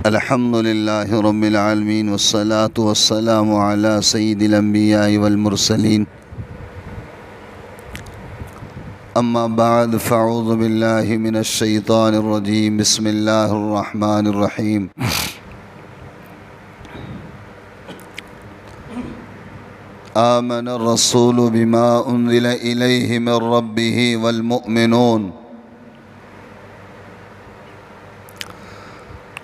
الحمد لله رب العالمين والصلاة والسلام على سيد الأنبياء والمرسلين أما بعد فأعوذ بالله من الشيطان الرجيم بسم الله الرحمن الرحيم آمن الرسول بما أنزل إليه من ربه والمؤمنون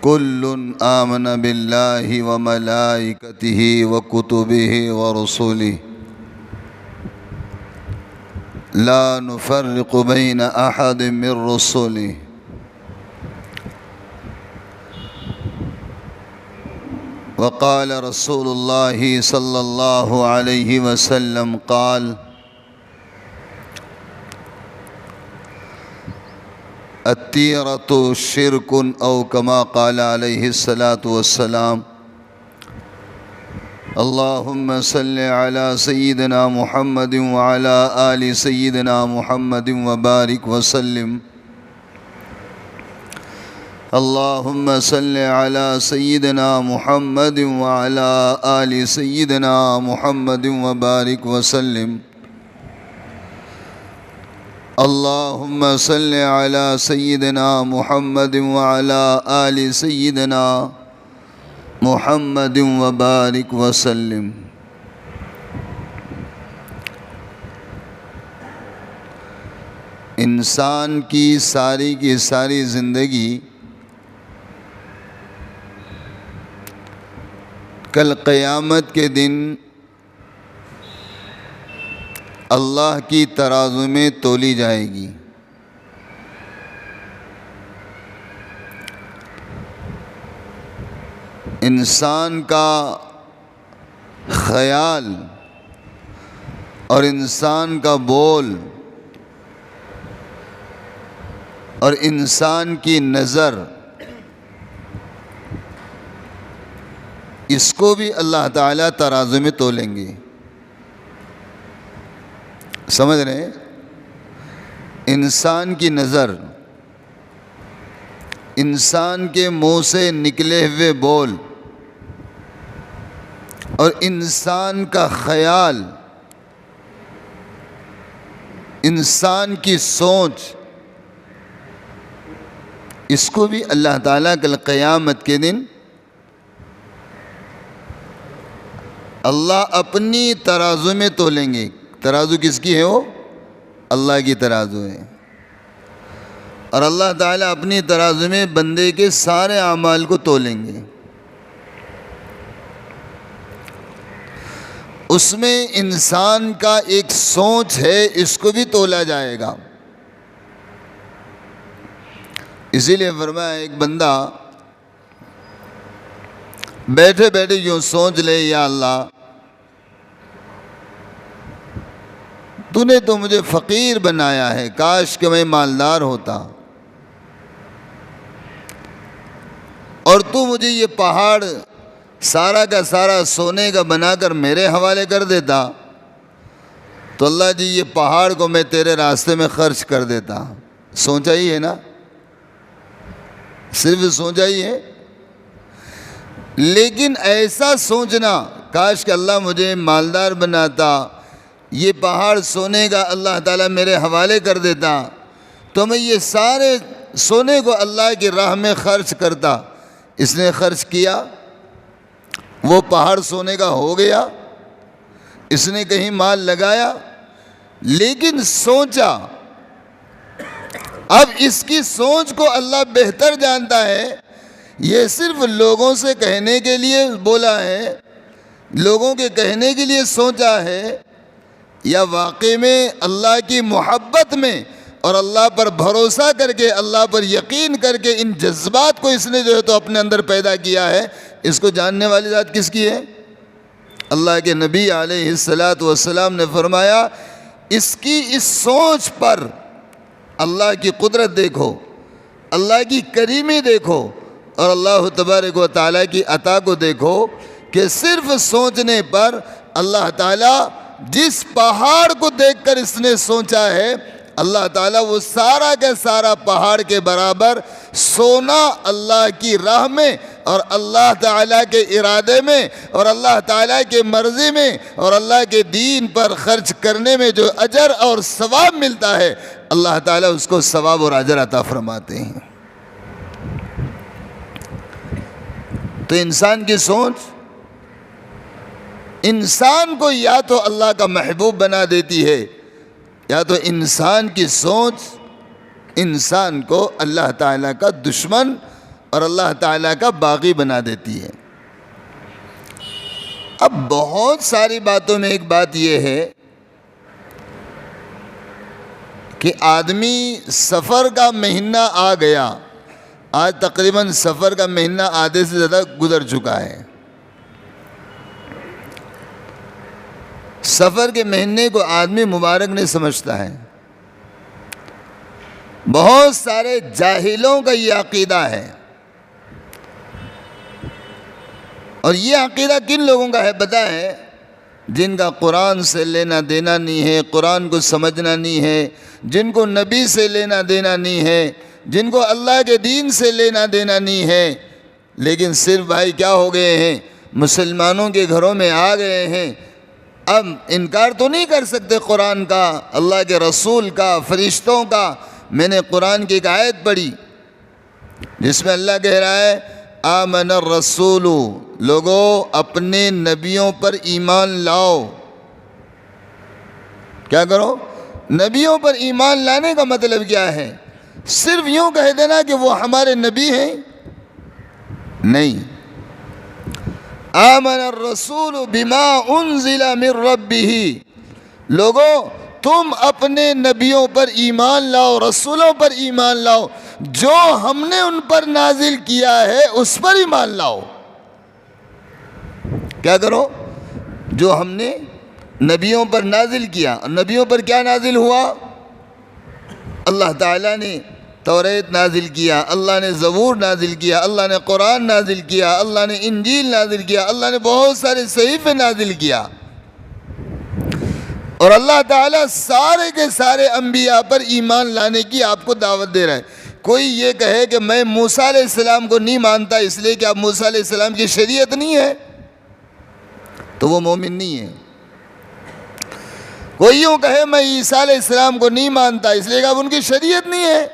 كل آمن بالله وملائكته وكتبه ورسله لا نفرق بين أحد من رسله وقال رسول الله صلى الله عليه وسلم قال الطيرة شرك أو كما قال عليه الصلاة والسلام اللهم صل على سيدنا محمد وعلى آل سيدنا محمد وبارك وسلم اللهم صل على سيدنا محمد وعلى آل سيدنا محمد وبارك وسلم اللهم صل على سيدنا محمد وعلى آل سيدنا محمد وبارك وسلم۔ انسان کی ساری زندگی کل قیامت کے دن اللہ کی ترازو میں تولی جائے گی۔ انسان کا خیال اور انسان کا بول اور انسان کی نظر، اس کو بھی اللہ تعالیٰ ترازو میں تولیں گے۔ سمجھ رہے ہیں؟ انسان کی نظر، انسان کے منہ سے نکلے ہوئے بول اور انسان کا خیال، انسان کی سوچ، اس کو بھی اللہ تعالیٰ کل قیامت کے دن اللہ اپنی ترازو میں تولیں گے۔ ترازو کس کی ہے؟ وہ اللہ کی ترازو ہے، اور اللہ تعالیٰ اپنی ترازو میں بندے کے سارے اعمال کو تولیں گے۔ اس میں انسان کا ایک سوچ ہے، اس کو بھی تولا جائے گا۔ اسی لیے فرمایا ایک بندہ بیٹھے بیٹھے یوں سوچ لے، یا اللہ تو نے تو مجھے فقیر بنایا ہے، کاش کہ میں مالدار ہوتا، اور تو مجھے یہ پہاڑ سارا کا سارا سونے کا بنا کر میرے حوالے کر دیتا تو اللہ جی یہ پہاڑ کو میں تیرے راستے میں خرچ کر دیتا۔ سوچا ہی ہے نا؟ صرف سوچا ہی ہے۔ لیکن ایسا سوچنا کاش کہ اللہ مجھے مالدار بناتا، یہ پہاڑ سونے کا اللہ تعالیٰ میرے حوالے کر دیتا تو میں یہ سارے سونے کو اللہ کی راہ میں خرچ کرتا۔ اس نے خرچ کیا، وہ پہاڑ سونے کا ہو گیا، اس نے کہیں مال لگایا، لیکن سوچا۔ اب اس کی سوچ کو اللہ بہتر جانتا ہے، یہ صرف لوگوں سے کہنے کے لیے بولا ہے، لوگوں کے کہنے کے لیے سوچا ہے، یا واقعی میں اللہ کی محبت میں اور اللہ پر بھروسہ کر کے، اللہ پر یقین کر کے ان جذبات کو اس نے جو ہے تو اپنے اندر پیدا کیا ہے۔ اس کو جاننے والی ذات کس کی ہے؟ اللہ کے نبی علیہ السلام نے فرمایا اس کی اس سوچ پر اللہ کی قدرت دیکھو، اللہ کی کریمی دیکھو، اور اللہ تبارک و تعالیٰ کی عطا کو دیکھو کہ صرف سوچنے پر اللہ تعالیٰ جس پہاڑ کو دیکھ کر اس نے سوچا ہے، اللہ تعالیٰ وہ سارا کا سارا پہاڑ کے برابر سونا اللہ کی راہ میں اور اللہ تعالیٰ کے ارادے میں اور اللہ تعالیٰ کے مرضی میں اور اللہ کے دین پر خرچ کرنے میں جو اجر اور ثواب ملتا ہے، اللہ تعالیٰ اس کو ثواب اور اجر عطا فرماتے ہیں۔ تو انسان کی سوچ انسان کو یا تو اللہ کا محبوب بنا دیتی ہے، یا تو انسان کی سوچ انسان کو اللہ تعالیٰ کا دشمن اور اللہ تعالیٰ کا باغی بنا دیتی ہے۔ اب بہت ساری باتوں میں ایک بات یہ ہے کہ آدمی سفر کا مہینہ آ گیا، آج تقریباً سفر کا مہینہ آدھے سے زیادہ گزر چکا ہے۔ سفر کے مہینے کو آدمی مبارک نہیں سمجھتا ہے۔ بہت سارے جاہلوں کا یہ عقیدہ ہے، اور یہ عقیدہ کن لوگوں کا ہے پتہ ہے؟ جن کا قرآن سے لینا دینا نہیں ہے، قرآن کو سمجھنا نہیں ہے، جن کو نبی سے لینا دینا نہیں ہے، جن کو اللہ کے دین سے لینا دینا نہیں ہے، لیکن صرف بھائی کیا ہو گئے ہیں؟ مسلمانوں کے گھروں میں آ گئے ہیں۔ اب انکار تو نہیں کر سکتے قرآن کا، اللہ کے رسول کا، فرشتوں کا۔ میں نے قرآن کی ایک آیت پڑھی جس میں اللہ کہہ رہا ہے آمن الرسول، لوگوں اپنے نبیوں پر ایمان لاؤ۔ کیا کرو؟ نبیوں پر ایمان لانے کا مطلب کیا ہے؟ صرف یوں کہہ دینا کہ وہ ہمارے نبی ہیں؟ نہیں۔ آمن الرسول بما انزل من ربہ، لوگوں تم اپنے نبیوں پر ایمان لاؤ، رسولوں پر ایمان لاؤ، جو ہم نے ان پر نازل کیا ہے اس پر ایمان لاؤ۔ کیا کرو؟ جو ہم نے نبیوں پر نازل کیا۔ نبیوں پر کیا نازل ہوا؟ اللہ تعالیٰ نے توریت نازل کیا، اللہ نے زبور نازل کیا، اللہ نے قرآن نازل کیا، اللہ نے انجیل نازل کیا، اللہ نے بہت سارے صحیفے نازل کیا، اور اللہ تعالیٰ سارے کے سارے انبیاء پر ایمان لانے کی آپ کو دعوت دے رہا ہے۔ کوئی یہ کہے کہ میں موسیٰ علیہ السلام کو نہیں مانتا اس لیے کہ اب موسیٰ علیہ السلام کی شریعت نہیں ہے، تو وہ مومن نہیں ہے۔ کوئی یوں کہے میں عیسیٰ علیہ السلام کو نہیں مانتا اس لیے کہ اب ان کی شریعت نہیں ہے،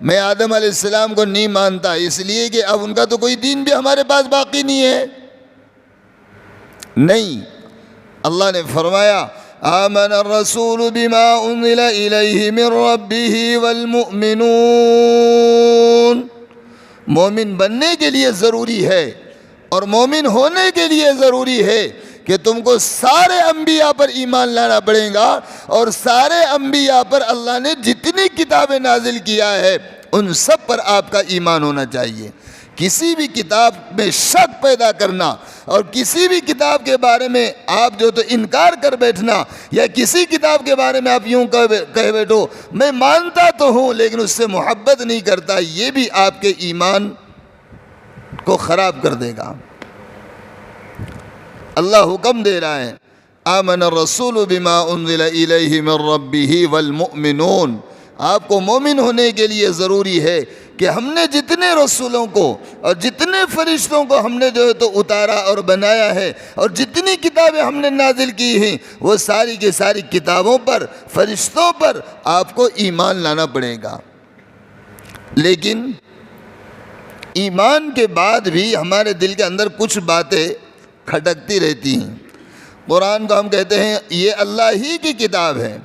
میں آدم علیہ السلام کو نہیں مانتا اس لیے کہ اب ان کا تو کوئی دین بھی ہمارے پاس باقی نہیں ہے۔ نہیں، اللہ نے فرمایا آمن الرسول بما انزل الیہ من ربہ والمؤمنون۔ مومن بننے کے لیے ضروری ہے اور مومن ہونے کے لیے ضروری ہے کہ تم کو سارے انبیاء پر ایمان لانا پڑے گا، اور سارے انبیاء پر اللہ نے جتنی کتابیں نازل کیا ہے ان سب پر آپ کا ایمان ہونا چاہیے۔ کسی بھی کتاب میں شک پیدا کرنا اور کسی بھی کتاب کے بارے میں آپ جو تو انکار کر بیٹھنا، یا کسی کتاب کے بارے میں آپ یوں کہہ بیٹھو میں مانتا تو ہوں لیکن اس سے محبت نہیں کرتا، یہ بھی آپ کے ایمان کو خراب کر دے گا۔ اللہ حکم دے رہا ہے آمن الرسول بما انزل الیہ من ربہ والمؤمنون۔ آپ کو مومن ہونے کے لیے ضروری ہے کہ ہم نے جتنے رسولوں کو اور جتنے فرشتوں کو ہم نے جو ہے تو اتارا اور بنایا ہے، اور جتنی کتابیں ہم نے نازل کی ہیں وہ ساری کی ساری کتابوں پر، فرشتوں پر آپ کو ایمان لانا پڑے گا۔ لیکن ایمان کے بعد بھی ہمارے دل کے اندر کچھ باتیں کھٹکتی رہتی ہیں۔ قرآن کو ہم کہتے ہیں یہ اللہ ہی کی کتاب ہے،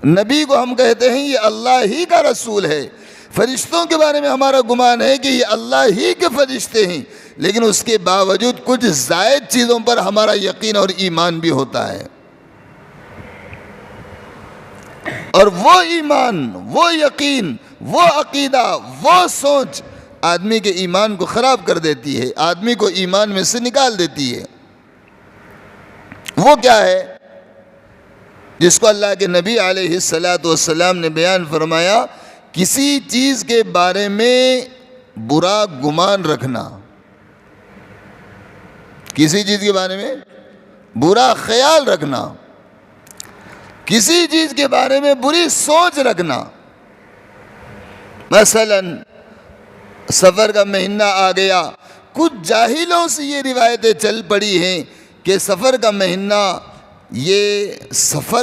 نبی کو ہم کہتے ہیں یہ اللہ ہی کا رسول ہے، فرشتوں کے بارے میں ہمارا گمان ہے کہ یہ اللہ ہی کے فرشتے ہیں، لیکن اس کے باوجود کچھ زائد چیزوں پر ہمارا یقین اور ایمان بھی ہوتا ہے، اور وہ ایمان، وہ یقین، وہ عقیدہ، وہ سوچ آدمی کے ایمان کو خراب کر دیتی ہے، آدمی کو ایمان میں سے نکال دیتی ہے۔ وہ کیا ہے؟ جس کو اللہ کے نبی علیہ السلام نے بیان فرمایا، کسی چیز کے بارے میں برا گمان رکھنا، کسی چیز کے بارے میں برا خیال رکھنا، کسی چیز کے بارے میں بری سوچ رکھنا۔ مثلا سفر کا مہینہ آ گیا، کچھ جاہلوں سے یہ روایتیں چل پڑی ہیں کہ سفر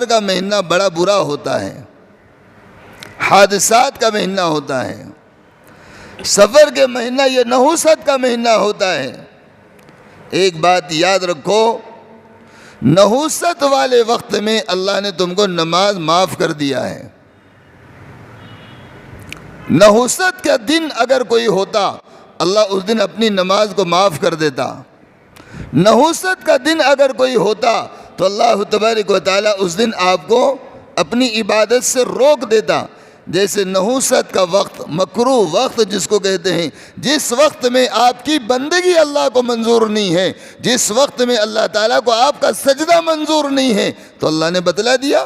کا مہینہ بڑا برا ہوتا ہے، حادثات کا مہینہ ہوتا ہے، سفر کے مہینہ یہ نحوست کا مہینہ ہوتا ہے۔ ایک بات یاد رکھو، نحوست والے وقت میں اللہ نے تم کو نماز معاف کر دیا ہے۔ نحوست کا دن اگر کوئی ہوتا اللہ اس دن اپنی نماز کو معاف کر دیتا۔ نحوست کا دن اگر کوئی ہوتا تو اللہ تبارک و تعالیٰ اس دن آپ کو اپنی عبادت سے روک دیتا۔ جیسے نحوست کا وقت، مکروہ وقت جس کو کہتے ہیں، جس وقت میں آپ کی بندگی اللہ کو منظور نہیں ہے، جس وقت میں اللہ تعالیٰ کو آپ کا سجدہ منظور نہیں ہے، تو اللہ نے بتلا دیا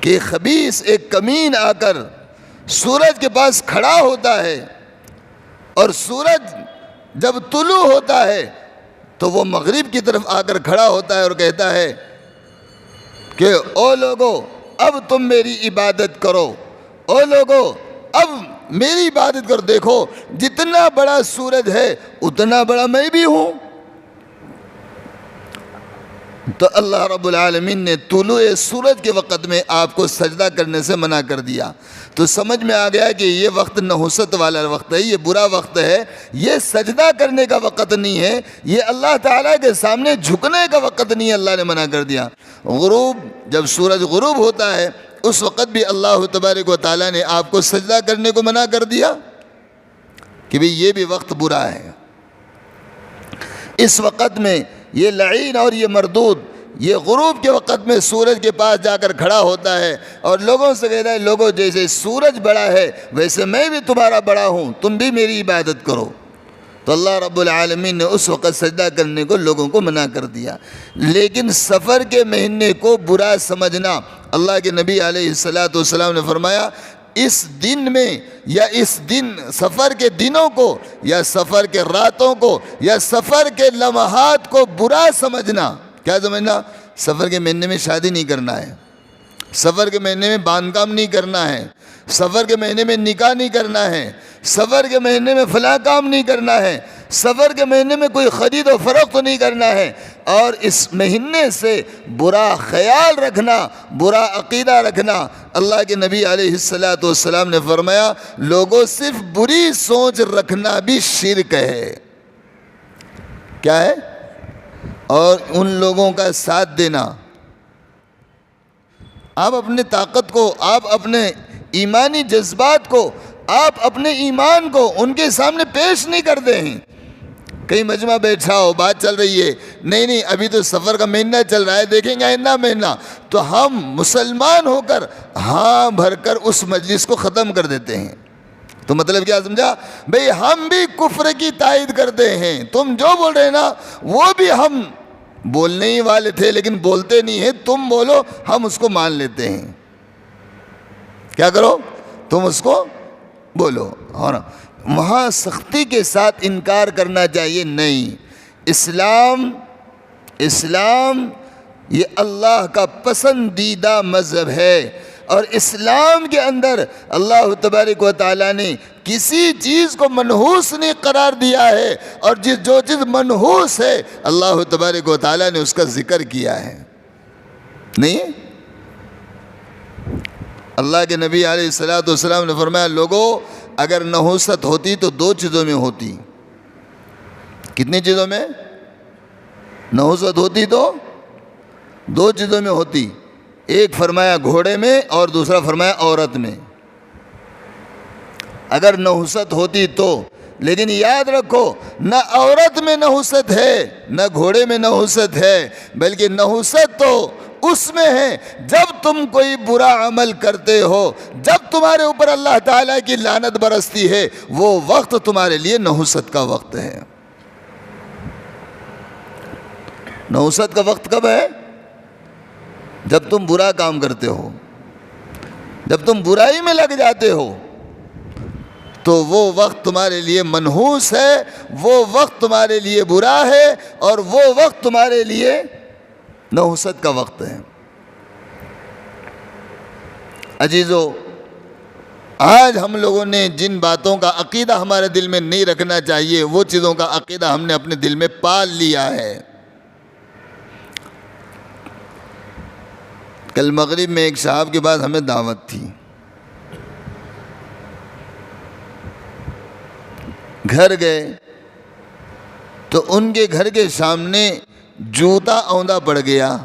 کہ خبیث ایک کمین آ کر سورج کے پاس کھڑا ہوتا ہے، اور سورج جب طلوع ہوتا ہے تو وہ مغرب کی طرف آ کر کھڑا ہوتا ہے اور کہتا ہے کہ او لوگو اب تم میری عبادت کرو، او لوگو اب میری عبادت کرو، دیکھو جتنا بڑا سورج ہے اتنا بڑا میں بھی ہوں۔ تو اللہ رب العالمین نے طلوع سورج کے وقت میں آپ کو سجدہ کرنے سے منع کر دیا۔ تو سمجھ میں آ گیا کہ یہ وقت نحوست والا وقت ہے، یہ برا وقت ہے، یہ سجدہ کرنے کا وقت نہیں ہے، یہ اللہ تعالیٰ کے سامنے جھکنے کا وقت نہیں ہے، اللہ نے منع کر دیا۔ غروب، جب سورج غروب ہوتا ہے اس وقت بھی اللہ تبارک و تعالیٰ نے آپ کو سجدہ کرنے کو منع کر دیا کہ بھئی یہ بھی وقت برا ہے۔ اس وقت میں یہ لعین اور یہ مردود، یہ غروب کے وقت میں سورج کے پاس جا کر کھڑا ہوتا ہے اور لوگوں سے کہتا ہے لوگوں جیسے سورج بڑا ہے ویسے میں بھی تمہارا بڑا ہوں، تم بھی میری عبادت کرو۔ تو اللہ رب العالمین نے اس وقت سجدہ کرنے کو لوگوں کو منع کر دیا۔ لیکن سفر کے مہینے کو برا سمجھنا، اللہ کے نبی علیہ السلام نے فرمایا اس دن میں یا اس دن سفر کے دنوں کو یا سفر کے راتوں کو یا سفر کے لمحات کو برا سمجھنا، کیا سمجھنا؟ سفر کے مہینے میں شادی نہیں کرنا ہے، سفر کے مہینے میں باندھ کام نہیں کرنا ہے، سفر کے مہینے میں نکاح نہیں کرنا ہے، سفر کے مہینے میں فلاں کام نہیں کرنا ہے، سفر کے مہینے میں کوئی خرید و فروخت نہیں کرنا ہے، اور اس مہینے سے برا خیال رکھنا، برا عقیدہ رکھنا۔ اللہ کے نبی علیہ السلام نے فرمایا لوگوں صرف بری سوچ رکھنا بھی شرک ہے۔ کیا ہے؟ اور ان لوگوں کا ساتھ دینا۔ آپ اپنے طاقت کو، آپ اپنے ایمانی جذبات کو، آپ اپنے ایمان کو ان کے سامنے پیش نہیں کرتے ہیں۔ کہیں مجمع بیٹھا ہو، بات چل رہی ہے، نہیں ابھی تو سفر کا مہینہ چل رہا ہے، دیکھیں گے آئندہ مہینہ، تو ہم مسلمان ہو کر ہاں بھر کر اس مجلس کو ختم کر دیتے ہیں۔ تو مطلب کیا سمجھا؟ بھئی ہم بھی کفر کی تائید کرتے ہیں، تم جو بول رہے ہیں نا وہ بھی ہم بولنے ہی والے تھے لیکن بولتے نہیں ہیں، تم بولو ہم اس کو مان لیتے ہیں۔ کیا کرو؟ تم اس کو بولو، اور وہاں سختی کے ساتھ انکار کرنا چاہیے۔ نہیں، اسلام یہ اللہ کا پسندیدہ مذہب ہے، اور اسلام کے اندر اللہ تبارک و تعالیٰ نے کسی چیز کو منحوس نہیں قرار دیا ہے، اور جو چیز منحوس ہے اللہ تبارک و تعالیٰ نے اس کا ذکر کیا ہے۔ نہیں، اللہ کے نبی علیہ السلام نے فرمایا لوگوں اگر نحوست ہوتی تو دو چیزوں میں ہوتی۔ کتنی چیزوں میں نحوست ہوتی؟ تو دو چیزوں میں ہوتی۔ ایک فرمایا گھوڑے میں اور دوسرا فرمایا عورت میں۔ اگر نحوست ہوتی تو، لیکن یاد رکھو نہ عورت میں نحوست ہے نہ گھوڑے میں نحوست ہے، بلکہ نحوست تو اس میں ہے جب تم کوئی برا عمل کرتے ہو، جب تمہارے اوپر اللہ تعالیٰ کی لعنت برستی ہے، وہ وقت تمہارے لیے نحوست کا وقت ہے۔ نحوست کا وقت کب ہے؟ جب تم برا کام کرتے ہو، جب تم برائی میں لگ جاتے ہو، تو وہ وقت تمہارے لیے منحوس ہے، وہ وقت تمہارے لیے برا ہے، اور وہ وقت تمہارے لیے نحوست کا وقت ہے۔ عزیزو، آج ہم لوگوں نے جن باتوں کا عقیدہ ہمارے دل میں نہیں رکھنا چاہیے وہ چیزوں کا عقیدہ ہم نے اپنے دل میں پال لیا ہے۔ کل مغرب میں ایک صاحب کے بعد ہمیں دعوت تھی، گھر گئے تو ان کے گھر کے سامنے جوتا اوندا پڑ گیا۔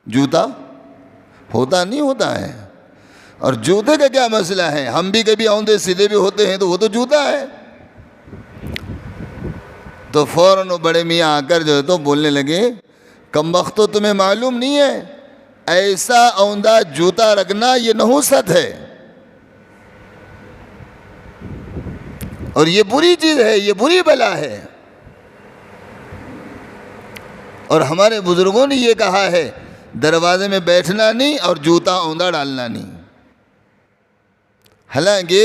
جوتا ہوتا نہیں ہوتا ہے، اور جوتے کا کیا مسئلہ ہے؟ ہم بھی کبھی اوندے سیدھے بھی ہوتے ہیں تو وہ تو جوتا ہے۔ تو فوراً وہ بڑے میاں آ کر جو ہے تو بولنے لگے، کم بخت تو تمہیں معلوم نہیں ہے ایسا اوندا جوتا رکھنا یہ نحوست ہے، اور یہ بری چیز ہے، یہ بری بلا ہے۔ اور ہمارے بزرگوں نے یہ کہا ہے، دروازے میں بیٹھنا نہیں اور جوتا اوندا ڈالنا نہیں۔ حالانکہ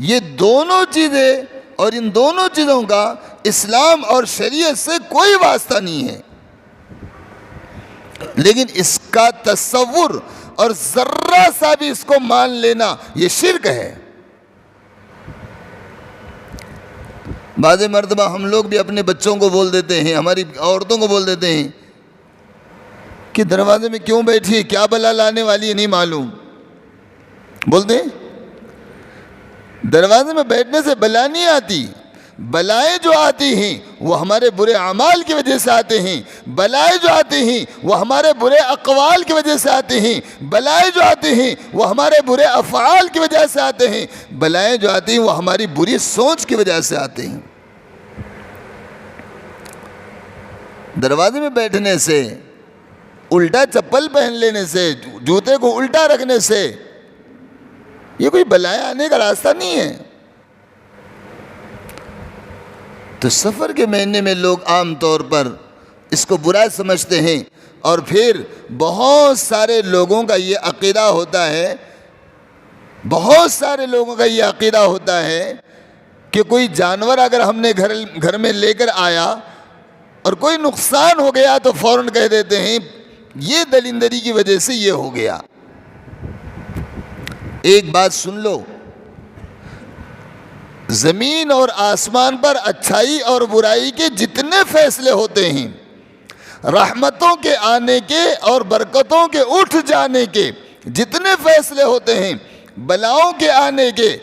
یہ دونوں چیزیں اور ان دونوں چیزوں کا اسلام اور شریعت سے کوئی واسطہ نہیں ہے، لیکن اس کا تصور اور ذرہ سا بھی اس کو مان لینا یہ شرک ہے۔ بعض مرتبہ ہم لوگ بھی اپنے بچوں کو بول دیتے ہیں، ہماری عورتوں کو بول دیتے ہیں کہ دروازے میں کیوں بیٹھی ہے، کیا بلا لانے والی ہے نہیں معلوم، بولتے ہیں۔ دروازے میں بیٹھنے سے بلا نہیں آتی، بلائیں جو آتی ہیں وہ ہمارے برے اعمال کی وجہ سے آتے ہیں، بلائیں جو آتی ہیں وہ ہمارے برے اقوال کی وجہ سے آتے ہیں، بلائیں جو آتی ہیں وہ ہمارے برے افعال کی وجہ سے آتے ہیں، بلائیں جو آتی ہیں وہ ہماری بری سوچ کی وجہ سے آتے ہیں۔ دروازے میں بیٹھنے سے، الٹا چپل پہن لینے سے، جوتے کو الٹا رکھنے سے یہ کوئی بلائیں آنے کا راستہ نہیں ہے۔ تو سفر کے مہینے میں لوگ عام طور پر اس کو برا سمجھتے ہیں، اور پھر بہت سارے لوگوں کا یہ عقیدہ ہوتا ہے، بہت سارے لوگوں کا یہ عقیدہ ہوتا ہے کہ کوئی جانور اگر ہم نے گھر میں لے کر آیا اور کوئی نقصان ہو گیا تو فوراً کہہ دیتے ہیں یہ دلندری کی وجہ سے یہ ہو گیا۔ ایک بات سن لو، زمین اور آسمان پر اچھائی اور برائی کے جتنے فیصلے ہوتے ہیں، رحمتوں کے آنے کے اور برکتوں کے اٹھ جانے کے جتنے فیصلے ہوتے ہیں، بلاؤں کے آنے کے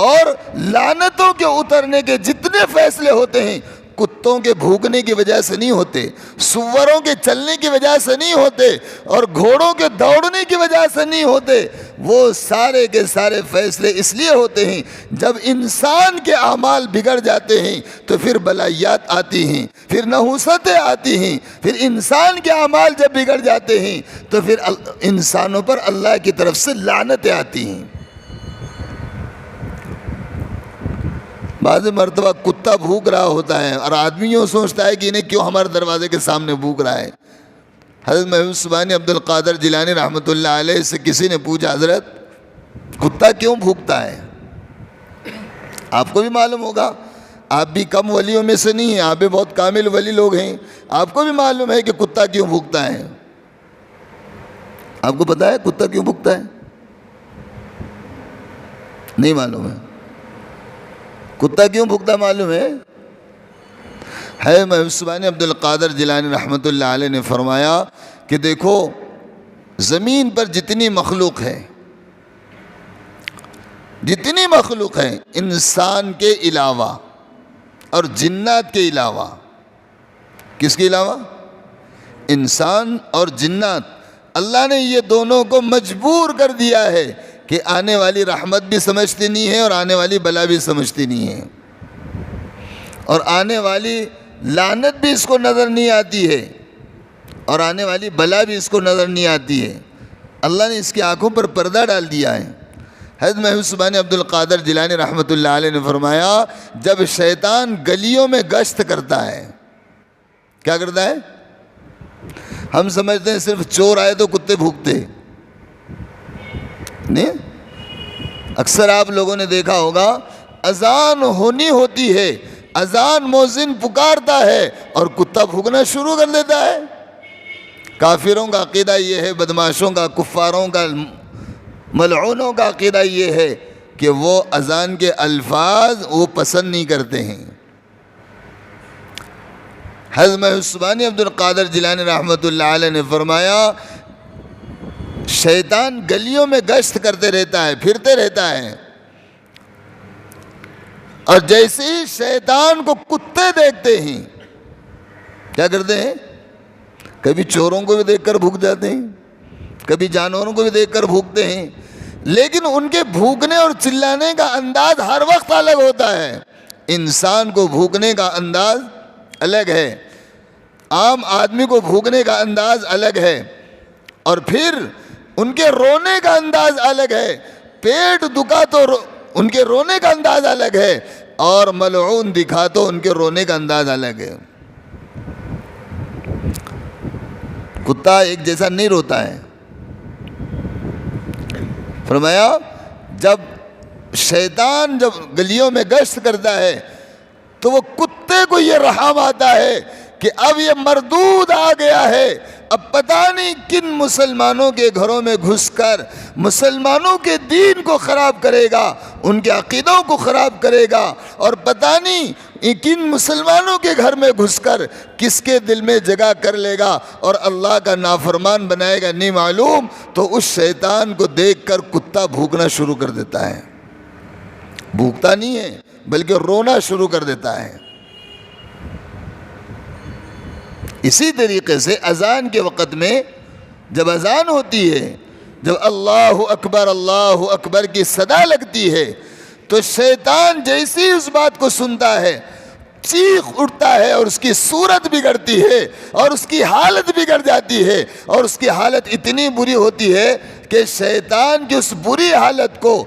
اور لعنتوں کے اترنے کے جتنے فیصلے ہوتے ہیں، کتوں کے بھوکنے کی وجہ سے نہیں ہوتے، سوروں کے چلنے کی وجہ سے نہیں ہوتے، اور گھوڑوں کے دوڑنے کی وجہ سے نہیں ہوتے۔ وہ سارے کے سارے فیصلے اس لیے ہوتے ہیں جب انسان کے اعمال بگڑ جاتے ہیں تو پھر بلائیات آتی ہیں، پھر نحوستیں آتی ہیں، پھر انسان کے اعمال جب بگڑ جاتے ہیں تو پھر انسانوں پر اللہ کی طرف سے لعنتیں آتی ہیں۔ بعض مرتبہ کتا بھوک رہا ہوتا ہے اور آدمی یوں سوچتا ہے کہ انہیں کیوں ہمارے دروازے کے سامنے بھوک رہا ہے۔ حضرت محبوب سبحانی عبد القادر جیلانی رحمۃ اللہ علیہ سے کسی نے پوچھا، حضرت کتا کیوں بھوکتا ہے؟ آپ کو بھی معلوم ہوگا، آپ بھی کم ولیوں میں سے نہیں ہیں، آپ بھی بہت کامل ولی لوگ ہیں، آپ کو بھی معلوم ہے کہ کتا کیوں بھوکتا ہے۔ آپ کو پتا ہے کتا کیوں بھوکتا ہے؟ نہیں معلوم ہے؟ کتا کیوں بھوکتا معلوم ہے؟ محبوب سبحانی عبد القادر جیلانی رحمۃ اللہ علیہ نے فرمایا کہ دیکھو، زمین پر جتنی مخلوق ہے، جتنی مخلوق ہے، انسان کے علاوہ اور جنات کے علاوہ، کس کے علاوہ؟ انسان اور جنات، اللہ نے یہ دونوں کو مجبور کر دیا ہے کہ آنے والی رحمت بھی سمجھتی نہیں ہے اور آنے والی بلا بھی سمجھتی نہیں ہے، اور آنے والی لعنت بھی اس کو نظر نہیں آتی ہے، اور آنے والی بلا بھی اس کو نظر نہیں آتی ہے۔ اللہ نے اس کی آنکھوں پر پردہ ڈال دیا ہے۔ حضرت محبوب سبحانی عبد القادر جیلانی رحمۃ اللہ علیہ نے فرمایا، جب شیطان گلیوں میں گشت کرتا ہے، کیا کرتا ہے؟ ہم سمجھتے ہیں صرف چور آئے تو کتے بھوکتے، نہیں، اکثر آپ لوگوں نے دیکھا ہوگا اذان ہونی ہوتی ہے، اذان مؤذن پکارتا ہے اور کتا بھوکنا شروع کر دیتا ہے۔ کافروں کا عقیدہ یہ ہے، بدماشوں کا، کفاروں کا، ملعونوں کا عقیدہ یہ ہے کہ وہ اذان کے الفاظ وہ پسند نہیں کرتے ہیں۔ حضرت عثمانی عبد القادر جیلانی رحمۃ اللہ علیہ نے فرمایا شیطان گلیوں میں گشت کرتے رہتا ہے، پھرتے رہتا ہے، اور جیسے ہی شیطان کو کتے دیکھتے ہیں کیا کرتے ہیں؟ کبھی چوروں کو بھی دیکھ کر بھوک جاتے ہیں، کبھی جانوروں کو بھی دیکھ کر بھوکتے ہیں، لیکن ان کے بھوکنے اور چلانے کا انداز ہر وقت الگ ہوتا ہے۔ انسان کو بھوکنے کا انداز الگ ہے، عام آدمی کو بھوکنے کا انداز الگ ہے، اور پھر ان کے رونے کا انداز الگ ہے۔ پیٹ دکھا تو ان کے رونے کا انداز الگ ہے، اور ملعون دکھا تو ان کے رونے کا انداز الگ ہے۔ کتا ایک جیسا نہیں روتا ہے۔ فرمایا جب شیطان جب گلیوں میں گشت کرتا ہے تو وہ کتے کو یہ رحم آتا ہے کہ اب یہ مردود آ گیا ہے، اب پتہ نہیں کن مسلمانوں کے گھروں میں گھس کر مسلمانوں کے دین کو خراب کرے گا، ان کے عقیدوں کو خراب کرے گا، اور پتہ نہیں کن مسلمانوں کے گھر میں گھس کر کس کے دل میں جگہ کر لے گا اور اللہ کا نافرمان بنائے گا نہیں معلوم۔ تو اس شیطان کو دیکھ کر کتا بھوکنا شروع کر دیتا ہے، بھوکتا نہیں ہے بلکہ رونا شروع کر دیتا ہے۔ اسی طریقے سے اذان کے وقت میں جب اذان ہوتی ہے، جب اللہ اکبر کی صدا لگتی ہے تو شیطان جیسی اس بات کو سنتا ہے چیخ اٹھتا ہے، اور اس کی صورت بگڑتی ہے، اور اس کی حالت بگڑ جاتی ہے، اور اس کی حالت اتنی بری ہوتی ہے کہ شیطان کی اس بری حالت کو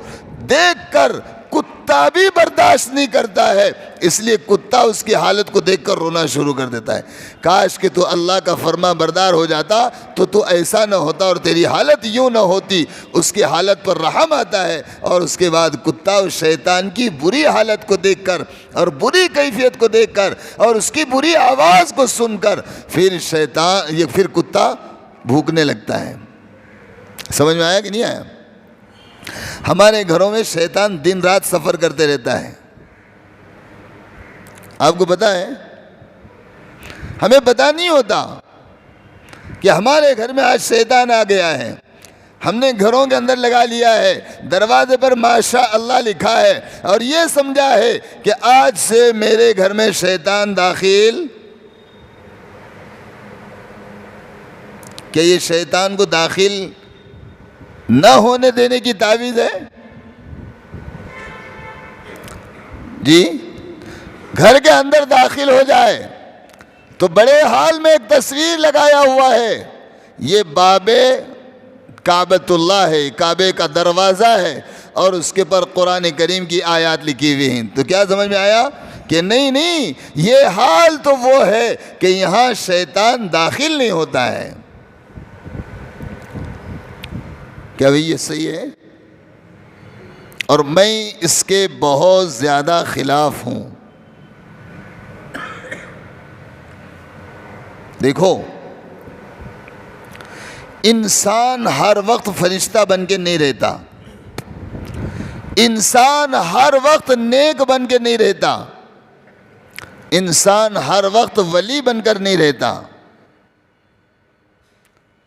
دیکھ کر کتا بھی برداشت نہیں کرتا ہے، اس لیے کتا اس کی حالت کو دیکھ کر رونا شروع کر دیتا ہے۔ کاش کہ تو اللہ کا فرما بردار ہو جاتا تو ایسا نہ ہوتا اور تیری حالت یوں نہ ہوتی۔ اس کی حالت پر رحم آتا ہے، اور اس کے بعد کتا اس شیطان کی بری حالت کو دیکھ کر اور بری کیفیت کو دیکھ کر اور اس کی بری آواز کو سن کر پھر کتا بھوکنے لگتا ہے۔ سمجھ میں آیا کہ نہیں آیا؟ ہمارے گھروں میں شیطان دن رات سفر کرتے رہتا ہے، آپ کو پتا ہے؟ ہمیں پتا نہیں ہوتا کہ ہمارے گھر میں آج شیطان آ گیا ہے۔ ہم نے گھروں کے اندر لگا لیا ہے، دروازے پر ماشاء اللہ لکھا ہے، اور یہ سمجھا ہے کہ آج سے میرے گھر میں شیطان داخل، کہ یہ شیطان کو داخل نہ ہونے دینے کی تعویذ ہے؟ جی، گھر کے اندر داخل ہو جائے تو بڑے حال میں ایک تصویر لگایا ہوا ہے، یہ باب کعبۃ اللہ ہے، کعبے کا دروازہ ہے، اور اس کے پر قرآن کریم کی آیات لکھی ہوئی ہیں۔ تو کیا سمجھ میں آیا کہ نہیں یہ حال تو وہ ہے کہ یہاں شیطان داخل نہیں ہوتا ہے۔ کیا بھئی یہ صحیح ہے؟ اور میں اس کے بہت زیادہ خلاف ہوں۔ دیکھو، انسان ہر وقت فرشتہ بن کے نہیں رہتا، انسان ہر وقت نیک بن کے نہیں رہتا، انسان ہر وقت ولی بن کر نہیں رہتا۔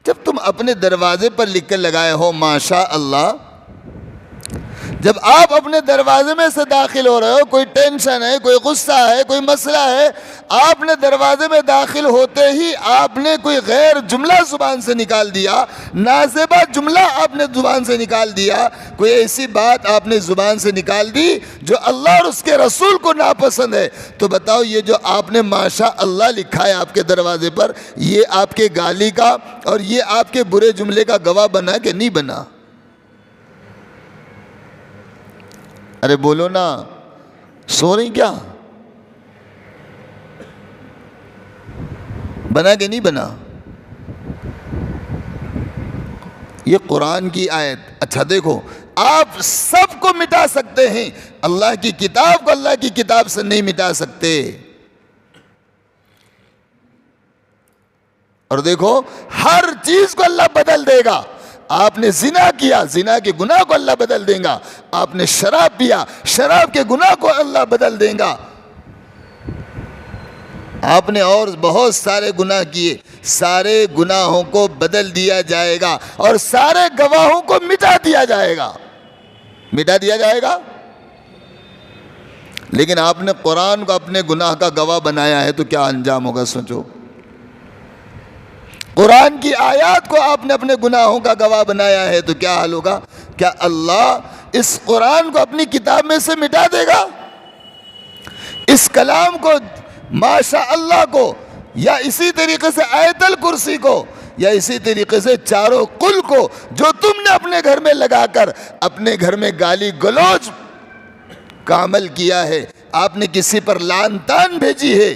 جب تم اپنے دروازے پر لکھ کر لگائے ہو ماشاء اللہ، جب آپ اپنے دروازے میں سے داخل ہو رہے ہو، کوئی ٹینشن ہے، کوئی غصہ ہے، کوئی مسئلہ ہے، آپ نے دروازے میں داخل ہوتے ہی آپ نے کوئی غیر جملہ زبان سے نکال دیا، نازیبا جملہ آپ نے زبان سے نکال دیا، کوئی ایسی بات آپ نے زبان سے نکال دی جو اللہ اور اس کے رسول کو ناپسند ہے، تو بتاؤ یہ جو آپ نے ماشاء اللہ لکھا ہے آپ کے دروازے پر، یہ آپ کے گالی کا اور یہ آپ کے برے جملے کا گواہ بنا کہ نہیں بنا؟ ارے بولو نا، سو رہی کیا؟ بنا کہ نہیں بنا؟ یہ قرآن کی آیت۔ اچھا دیکھو، آپ سب کو مٹا سکتے ہیں، اللہ کی کتاب کو اللہ کی کتاب سے نہیں مٹا سکتے۔ اور دیکھو، ہر چیز کو اللہ بدل دے گا، آپ نے زنا کیا، زنا کے گناہ کو اللہ بدل دے گا. آپ نے شراب پیا، شراب کے گناہ کو اللہ بدل دے گا. آپ نے اور بہت سارے گناہ کیے، سارے گناہوں کو بدل دیا جائے گا اور سارے گواہوں کو مٹا دیا جائے گا، مٹا دیا جائے گا. لیکن آپ نے قرآن کو اپنے گناہ کا گواہ بنایا ہے تو کیا انجام ہوگا سوچو. قرآن کی آیات کو آپ نے اپنے گناہوں کا گواہ بنایا ہے تو کیا حال ہوگا؟ کیا اللہ اس قرآن کو اپنی کتاب میں سے مٹا دے گا؟ اس کلام کو، ماشاء اللہ کو، یا اسی طریقے سے آیت الکرسی کو، یا اسی طریقے سے چاروں قل کو جو تم نے اپنے گھر میں لگا کر اپنے گھر میں گالی گلوچ کا عمل کیا ہے، آپ نے کسی پر لعن طعن بھیجی ہے،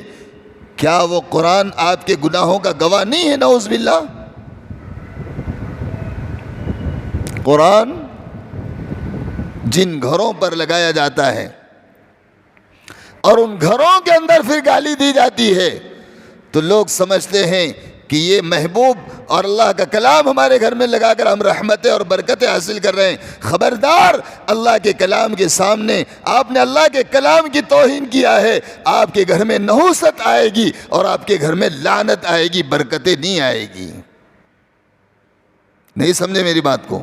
کیا وہ قرآن آپ کے گناہوں کا گواہ نہیں ہے؟ نعوذ باللہ. قرآن جن گھروں پر لگایا جاتا ہے اور ان گھروں کے اندر پھر گالی دی جاتی ہے تو لوگ سمجھتے ہیں کہ یہ محبوب اور اللہ کا کلام ہمارے گھر میں لگا کر ہم رحمتیں اور برکتیں حاصل کر رہے ہیں. خبردار، اللہ کے کلام کے سامنے آپ نے اللہ کے کلام کی توہین کیا ہے، آپ کے گھر میں نحوست آئے گی اور آپ کے گھر میں لعنت آئے گی، برکتیں نہیں آئے گی. نہیں سمجھے میری بات کو؟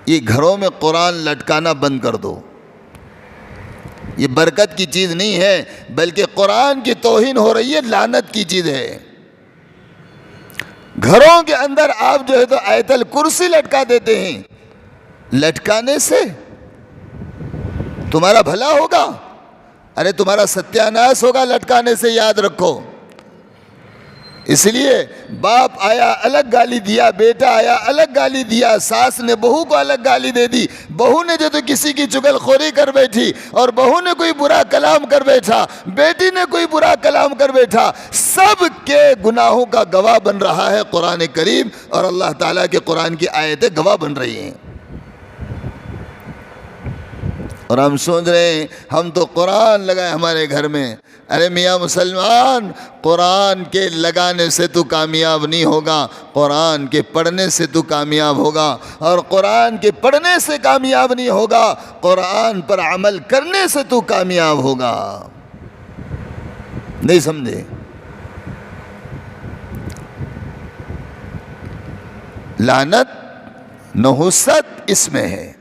یہ گھروں میں قرآن لٹکانا بند کر دو. یہ برکت کی چیز نہیں ہے، بلکہ قرآن کی توہین ہو رہی ہے، لعنت کی چیز ہے. گھروں کے اندر آپ جو ہے تو آیت الکرسی لٹکا دیتے ہیں. لٹکانے سے تمہارا بھلا ہوگا؟ ارے تمہارا ستیہ ناش ہوگا لٹکانے سے، یاد رکھو. اس لیے باپ آیا الگ گالی دیا، بیٹا آیا الگ گالی دیا، ساس نے بہو کو الگ گالی دے دی، بہو نے جو تو کسی کی چغل خوری کر بیٹھی اور بہو نے کوئی برا کلام کر بیٹھا، بیٹی نے کوئی برا کلام کر بیٹھا، سب کے گناہوں کا گواہ بن رہا ہے قرآن کریم، اور اللہ تعالیٰ کے قرآن کی آیتیں گواہ بن رہی ہیں. اور ہم سوچ رہے ہیں ہم تو قرآن لگائے ہمارے گھر میں. ارے میاں مسلمان، قرآن کے لگانے سے تو کامیاب نہیں ہوگا، قرآن کے پڑھنے سے تو کامیاب ہوگا. اور قرآن کے پڑھنے سے کامیاب نہیں ہوگا، قرآن پر عمل کرنے سے تو کامیاب ہوگا. نہیں سمجھے؟ لعنت نحوست اس میں ہے،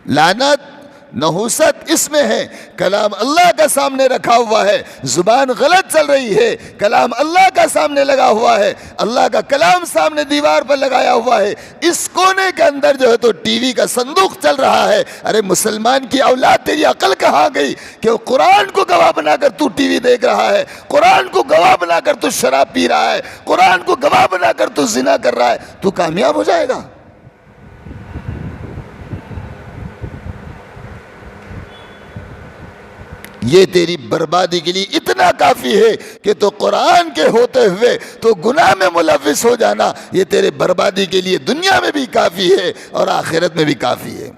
لعنت نحوست اس میں ہے. کلام اللہ کا سامنے رکھا ہوا ہے، زبان غلط چل رہی ہے، کلام اللہ کا سامنے لگا ہوا ہے، اللہ کا کلام سامنے دیوار پر لگایا ہوا ہے، اس کونے کے اندر جو ہے تو ٹی وی کا صندوق چل رہا ہے. ارے مسلمان کی اولاد، تیری عقل کہاں گئی کہ وہ قرآن کو گواہ بنا کر تو ٹی وی دیکھ رہا ہے، قرآن کو گواہ بنا کر تو شراب پی رہا ہے، قرآن کو گواہ بنا کر تو زنا کر رہا ہے؟ تو کامیاب ہو جائے گا. یہ تیری بربادی کے لیے اتنا کافی ہے کہ تو قرآن کے ہوتے ہوئے تو گناہ میں ملوث ہو جانا، یہ تیرے بربادی کے لیے دنیا میں بھی کافی ہے اور آخرت میں بھی کافی ہے.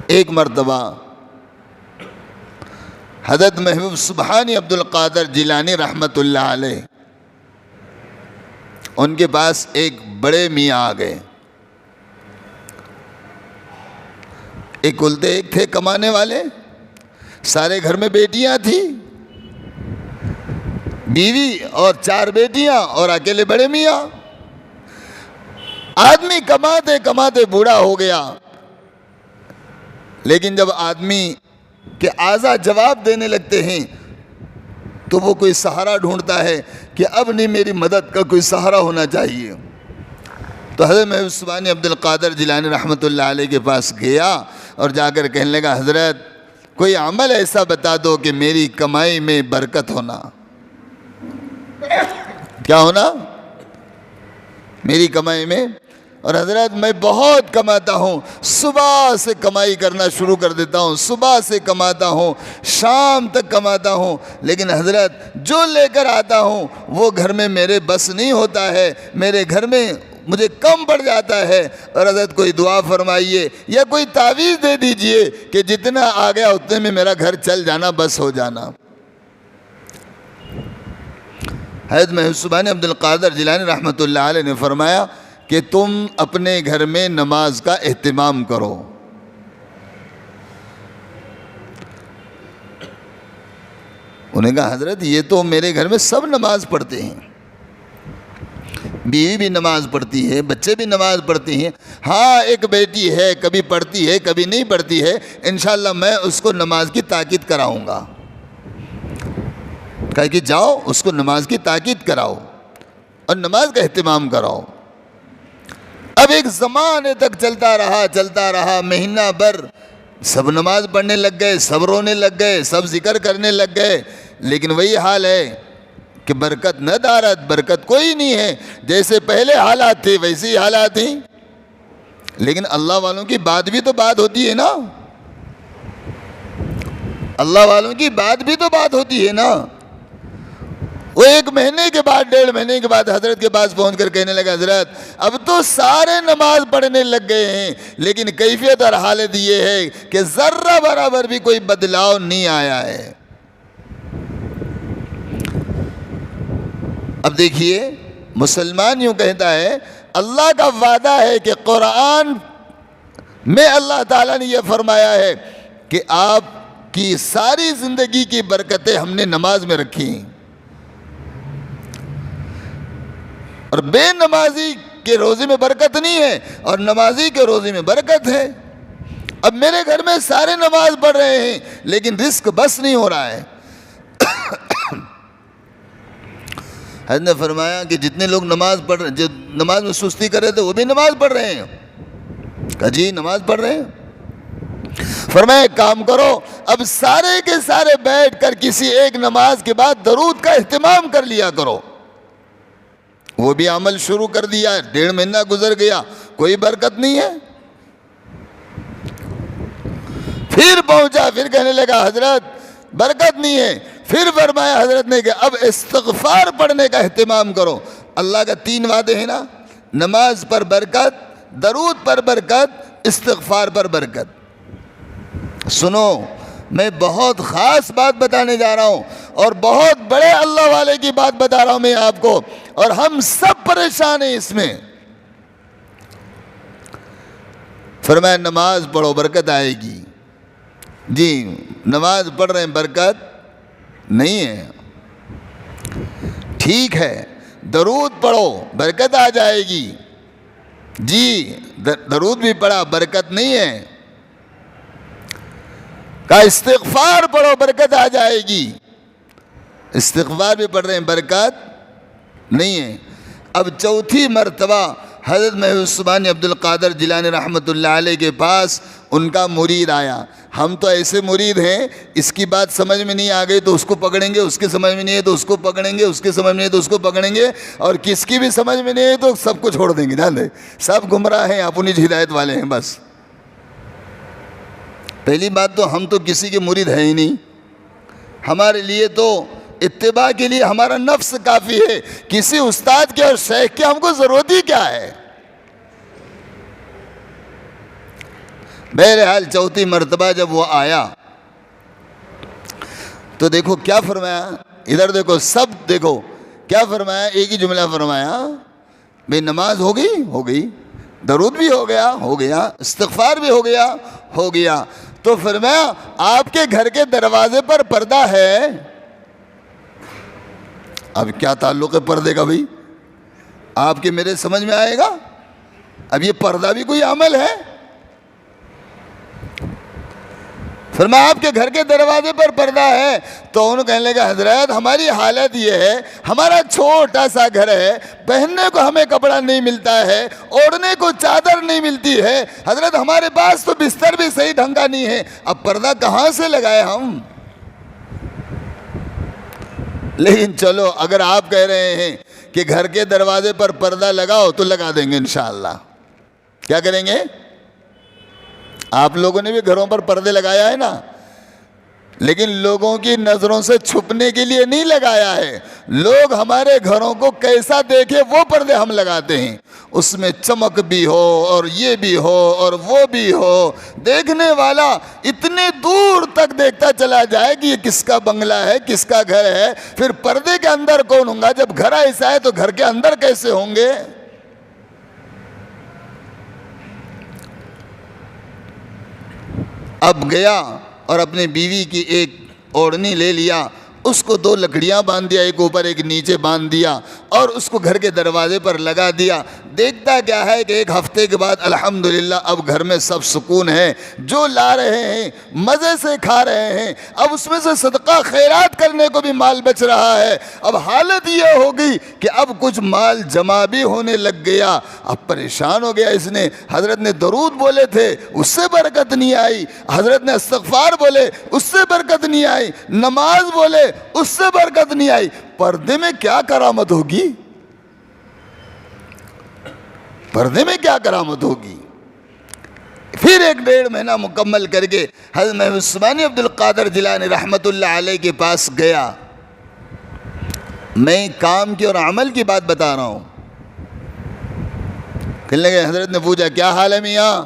ایک مرتبہ حضرت محبوب سبحانی عبد القادر جیلانی رحمت اللہ علیہ، ان کے پاس ایک بڑے میاں آ گئے. ایک التے ایک تھے کمانے والے، سارے گھر میں بیٹیاں تھیں، بیوی اور 4 بیٹیاں اور اکیلے بڑے میاں. آدمی کماتے کماتے بوڑھا ہو گیا، لیکن جب آدمی کے اعضاء جواب دینے لگتے ہیں تو وہ کوئی سہارا ڈھونڈتا ہے کہ اب نہیں، میری مدد کا کوئی سہارا ہونا چاہیے. تو حضرت محبوب سبحانی عبد القادر جیلانی رحمت اللہ علیہ کے پاس گیا اور جا کر کہنے لگا، حضرت کوئی عمل ایسا بتا دو کہ میری کمائی میں برکت ہونا. کیا ہونا؟ میری کمائی میں. اور حضرت میں بہت کماتا ہوں، صبح سے کمائی کرنا شروع کر دیتا ہوں، صبح سے کماتا ہوں، شام تک کماتا ہوں، لیکن حضرت جو لے کر آتا ہوں وہ گھر میں میرے بس نہیں ہوتا ہے، میرے گھر میں مجھے کم پڑ جاتا ہے. اور حضرت کوئی دعا فرمائیے یا کوئی تعویذ دے دیجئے کہ جتنا آ گیا اتنے میں میرا گھر چل جانا، بس ہو جانا. حضرت محسوبان عبد القادر جیلانی رحمۃ اللہ علیہ نے فرمایا کہ تم اپنے گھر میں نماز کا اہتمام کرو. انہوں نے کہا حضرت یہ تو میرے گھر میں سب نماز پڑھتے ہیں، بیوی بھی نماز پڑھتی ہے، بچے بھی نماز پڑھتے ہیں. ہاں ایک بیٹی ہے، کبھی پڑھتی ہے کبھی نہیں پڑھتی ہے، انشاءاللہ میں اس کو نماز کی تاکید کراؤں گا. کہا کہ جاؤ اس کو نماز کی تاکید کراؤ اور نماز کا اہتمام کراؤ. اب ایک زمانے تک چلتا رہا، مہینہ بھر سب نماز پڑھنے لگ گئے، سب رونے لگ گئے، سب ذکر کرنے لگ گئے، لیکن وہی حال ہے کہ برکت نہ دارت، برکت کوئی نہیں ہے. جیسے پہلے حالات تھے ویسے ہی حالات ہیں. لیکن اللہ والوں کی بات بھی تو بات ہوتی ہے نا، اللہ والوں کی بات بھی تو بات ہوتی ہے نا. وہ 1 مہینے کے بعد 1.5 مہینے کے بعد حضرت کے پاس پہنچ کر کہنے لگا حضرت اب تو سارے نماز پڑھنے لگ گئے ہیں، لیکن کیفیت اور حالت یہ ہے کہ ذرہ برابر بھی کوئی بدلاؤ نہیں آیا ہے. اب دیکھیے مسلمان یوں کہتا ہے، اللہ کا وعدہ ہے کہ قرآن میں اللہ تعالیٰ نے یہ فرمایا ہے کہ آپ کی ساری زندگی کی برکتیں ہم نے نماز میں رکھی ہیں، اور بے نمازی کے روزے میں برکت نہیں ہے اور نمازی کے روزے میں برکت ہے. اب میرے گھر میں سارے نماز پڑھ رہے ہیں لیکن رزق بس نہیں ہو رہا ہے. حضرت نے فرمایا کہ جتنے لوگ نماز پڑھ رہے، جو نماز میں سستی کر رہے تھے وہ بھی نماز پڑھ رہے ہیں. کہا جی نماز پڑھ رہے ہیں. فرمایا ایک کام کرو، اب سارے کے سارے بیٹھ کر کسی ایک نماز کے بعد درود کا اہتمام کر لیا کرو. وہ بھی عمل شروع کر دیا. 1.5 مہینہ گزر گیا، کوئی برکت نہیں ہے. پھر پہنچا، پھر کہنے لگا حضرت برکت نہیں ہے. پھر فرمایا حضرت نے کہ اب استغفار پڑھنے کا اہتمام کرو. اللہ کا 3 وعدے ہیں نا، نماز پر برکت، درود پر برکت، استغفار پر برکت. سنو میں بہت خاص بات بتانے جا رہا ہوں اور بہت بڑے اللہ والے کی بات بتا رہا ہوں میں آپ کو، اور ہم سب پریشان ہیں اس میں. فرمایا نماز پڑھو برکت آئے گی. جی نماز پڑھ رہے ہیں برکت نہیں ہے. ٹھیک ہے درود پڑھو برکت آ جائے گی. جی درود بھی پڑھا برکت نہیں ہے. کہا استغفار پڑھو برکت آ جائے گی. استغفار بھی پڑھ رہے ہیں برکت نہیں ہے. اب 4تھی مرتبہ حضرت محسوبان عبد القادر جیلانی رحمۃ اللہ علیہ کے پاس ان کا مرید آیا. ہم تو ایسے مرید ہیں، اس کی بات سمجھ میں نہیں آ گئی تو اس کو پکڑیں گے، اس کی سمجھ میں نہیں ہے تو اس کو پکڑیں گے، اس کی سمجھ میں نہیں ہے تو اس کو پکڑیں گے، اور کس کی بھی سمجھ میں نہیں ہے تو سب کو چھوڑ دیں گے. جان دیں سب گمراہ ہیں، اپنی ہدایت والے ہیں. بس پہلی بات تو ہم تو کسی کے مرید ہیں ہی نہیں. ہمارے لیے تو اتباع کے لیے ہمارا نفس کافی ہے. کسی استاد کے اور شیخ کے ہم کو ضرورت ہی کیا ہے. بہرحال 4تھی مرتبہ جب وہ آیا تو دیکھو کیا فرمایا، ادھر دیکھو سب دیکھو کیا فرمایا. ایک ہی جملہ فرمایا، بھئی نماز ہو گئی، درود بھی ہو گیا، استغفار بھی ہو گیا. تو فرمایا آپ کے گھر کے دروازے پر پردہ ہے. اب کیا تعلق ہے پردے کا بھائی؟ آپ کے میرے سمجھ میں آئے گا؟ اب یہ پردہ بھی کوئی عمل ہے؟ فرمایا آپ کے گھر کے دروازے پر پردہ ہے. تو انہوں کہنے لگا حضرت ہماری حالت یہ ہے، ہمارا چھوٹا سا گھر ہے، پہننے کو ہمیں کپڑا نہیں ملتا ہے، اوڑھنے کو چادر نہیں ملتی ہے. حضرت ہمارے پاس تو بستر بھی صحیح ڈھنگ کا نہیں ہے، اب پردہ کہاں سے لگائے ہم؟ لیکن چلو اگر آپ کہہ رہے ہیں کہ گھر کے دروازے پر پردہ لگاؤ تو لگا دیں گے انشاءاللہ. کیا کریں گے؟ آپ لوگوں نے بھی گھروں پر پردے لگایا ہے نا، لیکن لوگوں کی نظروں سے چھپنے کے لیے نہیں لگایا ہے. لوگ ہمارے گھروں کو کیسا دیکھے وہ پردے ہم لگاتے ہیں. اس میں چمک بھی ہو اور یہ بھی ہو اور وہ بھی ہو. دیکھنے والا اتنے دور تک دیکھتا چلا جائے کہ یہ کس کا بنگلہ ہے, کس کا گھر ہے. پھر پردے کے اندر کون ہوں گا؟ جب گھر ایسا ہے تو گھر کے اندر کیسے ہوں گے؟ اب گیا اور اپنے بیوی کی ایک اوڑھنی لے لیا, اس کو 2 لکڑیاں باندھ دیا, ایک اوپر ایک نیچے باندھ دیا, اور اس کو گھر کے دروازے پر لگا دیا. دیکھتا کیا ہے کہ 1 ہفتے کے بعد الحمدللہ اب گھر میں سب سکون ہے, جو لا رہے ہیں مزے سے کھا رہے ہیں, اب اس میں سے صدقہ خیرات کرنے کو بھی مال بچ رہا ہے. اب حالت یہ ہو گئی کہ اب کچھ مال جمع بھی ہونے لگ گیا. اب پریشان ہو گیا اس نے. حضرت نے درود بولے تھے, اس سے برکت نہیں آئی. حضرت نے استغفار بولے, اس سے برکت نہیں آئی. نماز بولے, اس سے برکت نہیں آئی. پردے میں کیا کرامت ہوگی؟ پردے میں کیا کرامت ہوگی؟ پھر 1.5 مہینہ مکمل کر کے حضرت محمد عثمانی عبد القادر جیلانی رحمت اللہ علیہ کے پاس گیا. میں کام کی اور عمل کی بات بتا رہا ہوں. کہنے لگے, حضرت نے پوچھا کیا حال ہے میاں؟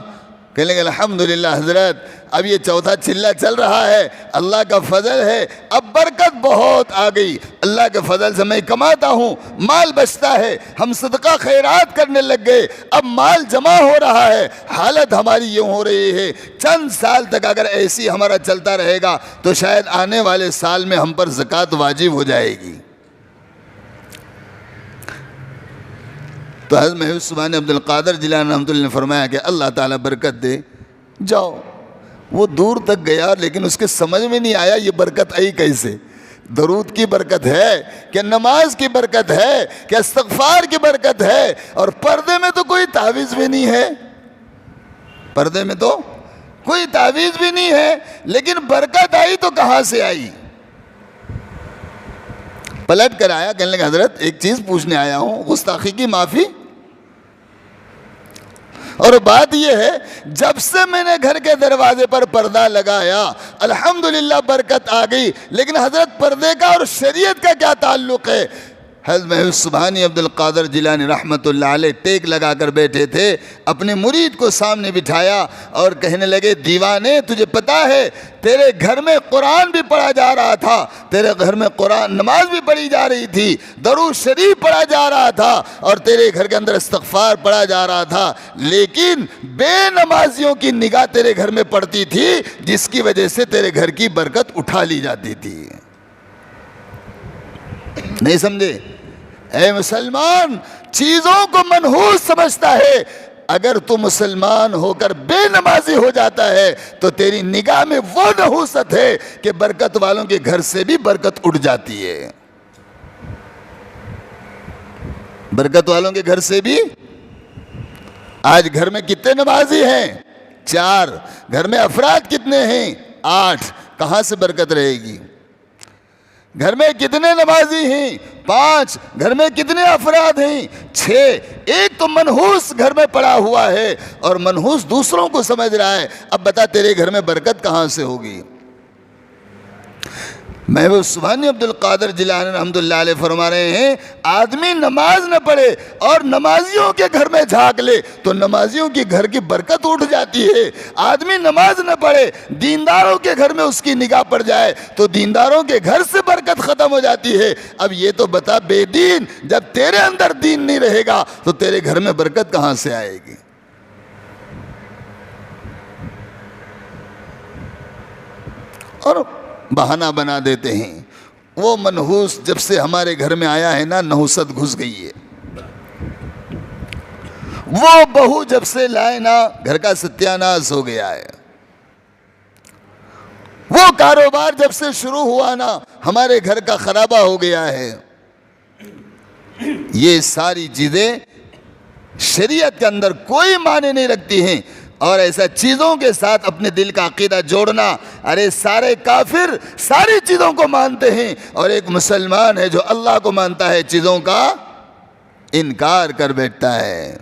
کہنے لگے الحمدللہ حضرت, اب یہ 4تھا چلہ چل رہا ہے, اللہ کا فضل ہے, اب برکت بہت آ گئی. اللہ کے فضل سے میں کماتا ہوں, مال بچتا ہے, ہم صدقہ خیرات کرنے لگ گئے, اب مال جمع ہو رہا ہے. حالت ہماری یوں ہو رہی ہے, چند سال تک اگر ایسی ہمارا چلتا رہے گا تو شاید آنے والے سال میں ہم پر زکوٰۃ واجب ہو جائے گی. تو حضرت محمد عثمانی عبد القادر جیلانی رحمۃ اللہ نے فرمایا کہ اللہ تعالیٰ برکت دے, جاؤ. وہ دور تک گیا لیکن اس کے سمجھ میں نہیں آیا یہ برکت آئی کیسے. درود کی برکت ہے کہ نماز کی برکت ہے کہ استغفار کی برکت ہے, اور پردے میں تو کوئی تعویذ بھی نہیں ہے. پردے میں تو کوئی تعویذ بھی نہیں ہے, لیکن برکت آئی تو کہاں سے آئی؟ پلٹ کر آیا, کہنے لگے حضرت ایک چیز پوچھنے آیا ہوں, گستاخی کی معافی. اور بات یہ ہے, جب سے میں نے گھر کے دروازے پر پردہ لگایا الحمدللہ برکت آ گئی. لیکن حضرت پردے کا اور شریعت کا کیا تعلق ہے؟ حضرت محمد عثمانی عبد القادر جیلانی رحمۃ اللہ علیہ ٹیک لگا کر بیٹھے تھے, اپنے مرید کو سامنے بٹھایا اور کہنے لگے دیوانے, تجھے پتا ہے تیرے گھر میں قرآن بھی پڑھا جا رہا تھا, تیرے گھر میں قرآن نماز بھی پڑھی جا رہی تھی, درود شریف پڑھا جا رہا تھا, اور تیرے گھر کے اندر استغفار پڑھا جا رہا تھا, لیکن بے نمازیوں کی نگاہ تیرے گھر میں پڑتی تھی, جس کی وجہ سے تیرے گھر کی برکت اٹھا لی جاتی تھی. نہیں سمجھے؟ اے مسلمان, چیزوں کو منحوس سمجھتا ہے. اگر تو مسلمان ہو کر بے نمازی ہو جاتا ہے تو تیری نگاہ میں وہ نحوست ہے کہ برکت والوں کے گھر سے بھی برکت اٹھ جاتی ہے. برکت والوں کے گھر سے بھی. آج گھر میں کتنے نمازی ہیں؟ 4. گھر میں افراد کتنے ہیں؟ 8. کہاں سے برکت رہے گی؟ گھر میں کتنے نمازی ہیں؟ 5. گھر میں کتنے افراد ہیں؟ 6. ایک تو منحوس گھر میں پڑا ہوا ہے اور منحوس دوسروں کو سمجھ رہا ہے. اب بتا تیرے گھر میں برکت کہاں سے ہوگی؟ محمد عثمانی عبد القادر جیلانی رحمۃ اللہ علیہ فرما رہے ہیں, آدمی نماز نہ پڑھے اور نمازیوں کے گھر میں جھانک لے تو نمازیوں کے گھر کی برکت اٹھ جاتی ہے. آدمی نماز نہ پڑھے, دینداروں کے گھر میں اس کی نگاہ پڑ جائے تو دینداروں کے گھر سے برکت ختم ہو جاتی ہے. اب یہ تو بتا بے دین, جب تیرے اندر دین نہیں رہے گا تو تیرے گھر میں برکت کہاں سے آئے گی؟ اور بہانہ بنا دیتے ہیں. وہ منحوس جب سے ہمارے گھر میں آیا ہے نا, نحوست گھس گئی ہے. وہ بہو جب سے لائے نا, گھر کا ستیہ ناش ہو گیا ہے. وہ کاروبار جب سے شروع ہوا نا, ہمارے گھر کا خرابہ ہو گیا ہے. یہ ساری چیزیں شریعت کے اندر کوئی معنی نہیں رکھتی ہیں. اور ایسا چیزوں کے ساتھ اپنے دل کا عقیدہ جوڑنا, ارے سارے کافر ساری چیزوں کو مانتے ہیں اور ایک مسلمان ہے جو اللہ کو مانتا ہے, چیزوں کا انکار کر بیٹھتا ہے.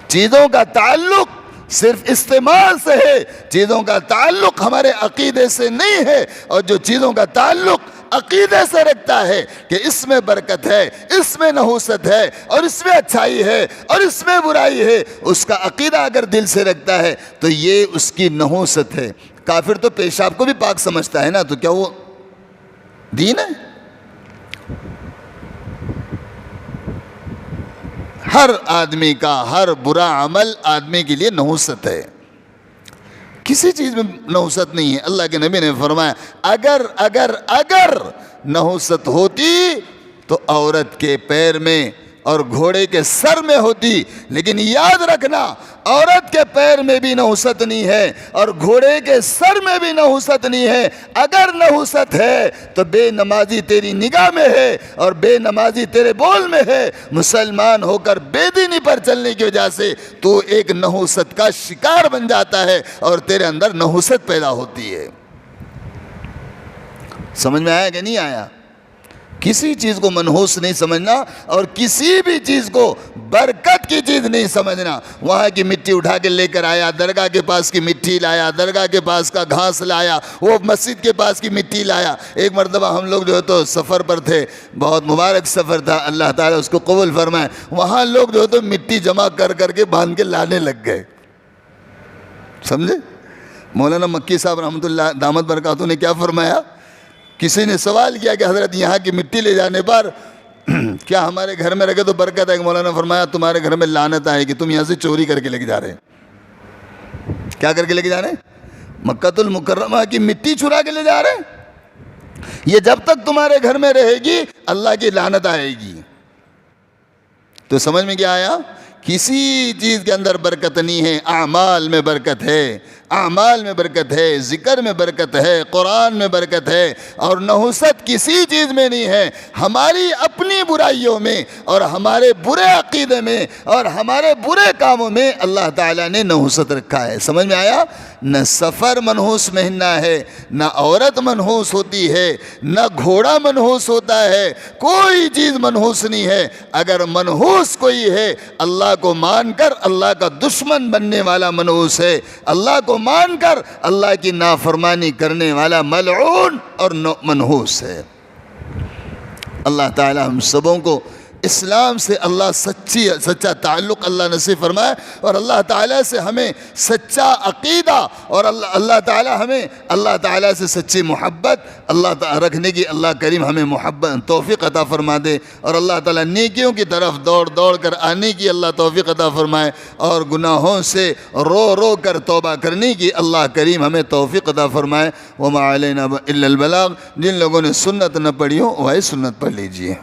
چیزوں کا تعلق صرف استعمال سے ہے، چیزوں کا تعلق ہمارے عقیدے سے نہیں ہے، اور جو چیزوں کا تعلق عقیدے سے رکھتا ہے کہ اس میں برکت ہے، اس میں نحوست ہے، اور اس میں اچھائی ہے، اور اس میں برائی ہے، اس کا عقیدہ اگر دل سے رکھتا ہے تو یہ اس کی نحوست ہے۔ کافر تو پیشاب کو بھی پاک سمجھتا ہے نا، تو کیا وہ دین ہے؟ ہر آدمی کا ہر برا عمل آدمی کے لیے نحوست ہے، کسی چیز میں نحوست نہیں ہے۔ اللہ کے نبی نے فرمایا اگر نحوست ہوتی تو عورت کے پیر میں اور گھوڑے کے سر میں ہوتی، لیکن یاد رکھنا عورت کے پیر میں بھی نحوست نہیں ہے اور گھوڑے کے سر میں بھی نحوست نہیں ہے۔ اگر نحوست ہے تو بے نمازی تیری نگاہ میں ہے اور بے نمازی تیرے بول میں ہے۔ مسلمان ہو کر بے دینی پر چلنے کی وجہ سے تو ایک نحوست کا شکار بن جاتا ہے اور تیرے اندر نحوست پیدا ہوتی ہے۔ سمجھ میں آیا کہ نہیں آیا؟ کسی چیز کو منحوس نہیں سمجھنا اور کسی بھی چیز کو برکت کی چیز نہیں سمجھنا۔ وہاں کی مٹی اٹھا کے لے کر آیا، درگاہ کے پاس کی مٹی لایا، درگاہ کے پاس کا گھاس لایا، وہ مسجد کے پاس کی مٹی لایا۔ ایک مرتبہ ہم لوگ جو ہے تو سفر پر تھے، بہت مبارک سفر تھا، اللہ تعالیٰ اس کو قبول فرمائے۔ وہاں لوگ جو ہے تو مٹی جمع کر کر کے باندھ کے لانے لگ گئے، سمجھے؟ مولانا مکی صاحب رحمۃ اللہ دامت برکاتہ نے کیا فرمایا؟ کسی نے سوال کیا کہ حضرت یہاں کی مٹی لے جانے پر کیا ہمارے گھر میں رکھے تو برکت ہے؟ کہ مولانا فرمایا تمہارے گھر میں لعنت آئے گی، تم یہاں سے چوری کر کے لے کے جا رہے ہیں۔ کیا کر کے لے کے جا رہے ہیں؟ مکہ المکرمہ کی مٹی چرا کے لے جا رہے ہیں۔ یہ جب تک تمہارے گھر میں رہے گی اللہ کی لعنت آئے گی۔ تو سمجھ میں کیا آیا؟ کسی چیز کے اندر برکت نہیں ہے، اعمال میں برکت ہے، اعمال میں برکت ہے، ذکر میں برکت ہے، قرآن میں برکت ہے، اور نحوست کسی چیز میں نہیں ہے۔ ہماری اپنی برائیوں میں اور ہمارے برے عقیدے میں اور ہمارے برے کاموں میں اللہ تعالیٰ نے نحوست رکھا ہے۔ سمجھ میں آیا؟ نہ سفر منحوس مہینہ ہے، نہ عورت منحوس ہوتی ہے، نہ گھوڑا منحوس ہوتا ہے، کوئی چیز منحوس نہیں ہے۔ اگر منحوس کوئی ہے اللہ کو مان کر اللہ کا دشمن بننے والا منحوس ہے، اللہ کو مان کر اللہ کی نافرمانی کرنے والا ملعون اور منحوس ہے۔ اللہ تعالی ہم سبوں کو اسلام سے اللہ سچا تعلق اللہ نصیب فرمائے، اور اللہ تعالیٰ سے ہمیں سچا عقیدہ اور اللہ تعالیٰ ہمیں اللہ تعالیٰ سے سچی محبت اللہ تعالیٰ رکھنے کی اللہ کریم ہمیں محبت توفیق عطا فرما دے، اور اللہ تعالیٰ نیکیوں کی طرف دوڑ کر آنے کی اللہ توفیق عطا فرمائے، اور گناہوں سے رو کر توبہ کرنے کی اللہ کریم ہمیں توفیق عطا فرمائے۔ وما علینا الا البلاغ۔ جن لوگوں نے سنت نہ پڑھی ہو وہی سنت پڑھ لیجئے۔